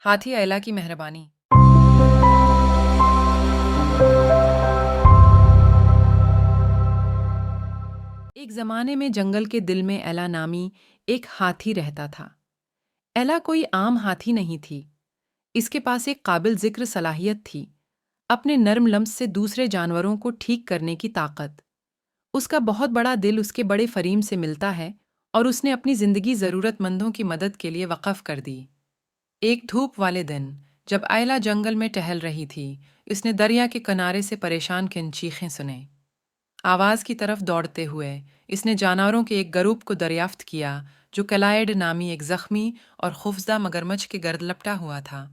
ہاتھی ایلا کی مہربانی۔ ایک زمانے میں جنگل کے دل میں ایلا نامی ایک ہاتھی رہتا تھا۔ ایلا کوئی عام ہاتھی نہیں تھی، اس کے پاس ایک قابل ذکر صلاحیت تھی، اپنے نرم لمس سے دوسرے جانوروں کو ٹھیک کرنے کی طاقت۔ اس کا بہت بڑا دل اس کے بڑے فریم سے ملتا ہے اور اس نے اپنی زندگی ضرورت مندوں کی مدد کے لیے وقف کر دی۔ ایک دھوپ والے دن جب ایلا جنگل میں ٹہل رہی تھی، اس نے دریا کے کنارے سے پریشان کن چیخیں سنیں۔ آواز کی طرف دوڑتے ہوئے اس نے جانوروں کے ایک گروپ کو دریافت کیا جو کلائیڈ نامی ایک زخمی اور خوفزدہ مگرمچھ کے گرد لپٹا ہوا تھا۔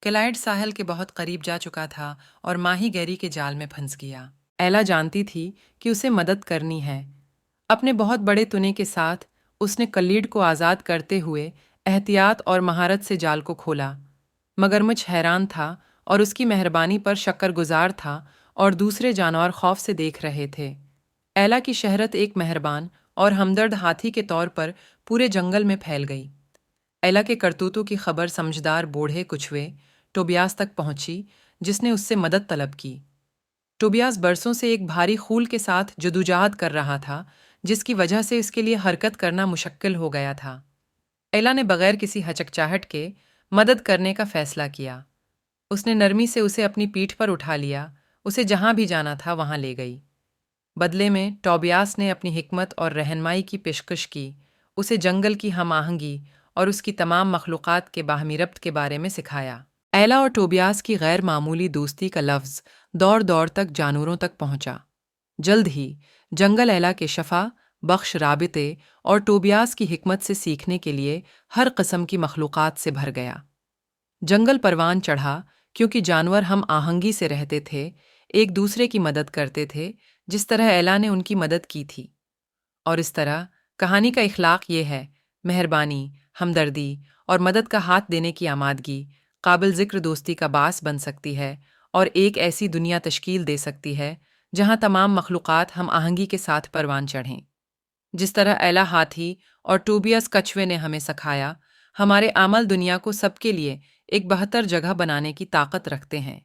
کلائیڈ ساحل کے بہت قریب جا چکا تھا اور ماہی گیری کے جال میں پھنس گیا۔ ایلا جانتی تھی کہ اسے مدد کرنی ہے۔ اپنے بہت بڑے تنے کے ساتھ اس نے کلیڈ کو آزاد کرتے ہوئے احتیاط اور مہارت سے جال کو کھولا۔ مگرمچھ حیران تھا اور اس کی مہربانی پر شکر گزار تھا اور دوسرے جانور خوف سے دیکھ رہے تھے۔ ایلا کی شہرت ایک مہربان اور ہمدرد ہاتھی کے طور پر پورے جنگل میں پھیل گئی۔ ایلا کے کرتوتوں کی خبر سمجھدار بوڑھے کچھوے ٹوبیاس تک پہنچی، جس نے اس سے مدد طلب کی۔ ٹوبیاس برسوں سے ایک بھاری خول کے ساتھ جدوجہد کر رہا تھا، جس کی وجہ سے اس کے لیے حرکت کرنا مشکل ہو گیا تھا۔ ایلا نے بغیر کسی ہچکچاہٹ کے مدد کرنے کا فیصلہ کیا۔ اس نے نرمی سے اسے اپنی پیٹھ پر اٹھا لیا، اسے جہاں بھی جانا تھا وہاں لے گئی۔ بدلے میں ٹوبیاس نے اپنی حکمت اور رہنمائی کی پیشکش کی، اسے جنگل کی ہم آہنگی اور اس کی تمام مخلوقات کے باہمی ربط کے بارے میں سکھایا۔ ایلا اور ٹوبیاس کی غیر معمولی دوستی کا لفظ دور دور تک جانوروں تک پہنچا۔ جلد ہی جنگل ایلا کے شفا بخش رابطے اور ٹوبیاس کی حکمت سے سیکھنے کے لیے ہر قسم کی مخلوقات سے بھر گیا۔ جنگل پروان چڑھا کیونکہ جانور ہم آہنگی سے رہتے تھے، ایک دوسرے کی مدد کرتے تھے، جس طرح ایلا نے ان کی مدد کی تھی۔ اور اس طرح کہانی کا اخلاق یہ ہے: مہربانی، ہمدردی اور مدد کا ہاتھ دینے کی آمادگی قابل ذکر دوستی کا باعث بن سکتی ہے اور ایک ایسی دنیا تشکیل دے سکتی ہے جہاں تمام مخلوقات ہم آہنگی کے ساتھ پروان چڑھیں۔ جس طرح ایلا ہاتھی اور ٹوبیاس کچھوے نے ہمیں سکھایا، ہمارے عمل دنیا کو سب کے لیے ایک بہتر جگہ بنانے کی طاقت رکھتے ہیں۔